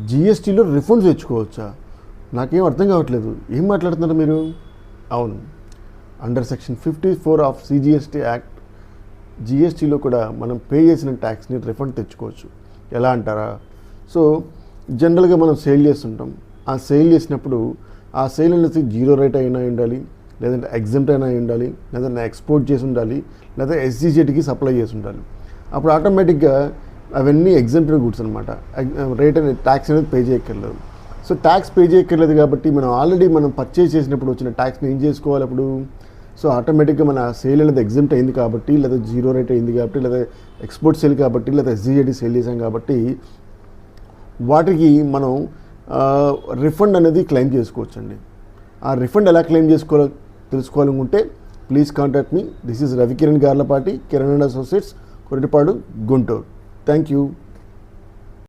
జిఎస్టీలో refunds తెచ్చుకోవచ్చా? నాకేం అర్థం కావట్లేదు. ఏం మాట్లాడుతున్నారు మీరు? అవును, under section 54 of CGST act జిఎస్టీలో కూడా మనం పే చేసిన ట్యాక్స్ని రిఫండ్ తెచ్చుకోవచ్చు. ఎలా అంటారా? సో జనరల్గా మనం సేల్ చేస్తుంటాం. ఆ సేల్ చేసినప్పుడు ఆ సేల్ అనేది 0 రేట్ అయినా ఉండాలి, లేదంటే ఎగ్జామ్ట్ అయినా ఉండాలి, లేదంటే ఎక్స్పోర్ట్ చేసి ఉండాలి, లేదా ఎస్జీజెడ్కి సప్లై చేసి ఉండాలి. అప్పుడు ఆటోమేటిక్గా అవన్నీ ఎగ్జామ్టెడ్ గుడ్స్ అనమాట. రేట్ అనేది ట్యాక్స్ అనేది పే చేయక్కర్లేదు. సో ట్యాక్స్ పే చేయక్కర్లేదు కాబట్టి మనం పర్చేజ్ చేసినప్పుడు వచ్చిన ట్యాక్స్ని ఏం చేసుకోవాలి అప్పుడు? సో ఆటోమేటిక్గా మన సేల్ అనేది ఎగ్జామ్ట్ అయింది కాబట్టి, లేదా 0 రేట్ అయింది కాబట్టి, లేదా ఎక్స్పోర్ట్ సేల్ కాబట్టి, లేదా ఎస్జీజెడ్ సేల్ చేసాం కాబట్టి వాటికి మనం రిఫండ్ అనేది క్లెయిమ్ చేసుకోవచ్చండి. ఆ రిఫండ్ ఎలా క్లెయిమ్ చేసుకోవాలో తెలుసుకోవాలనుకుంటే please contact me. This is Ravikiran Garlapati, Kiran and associates, Koratipadu, Guntur. Thank you.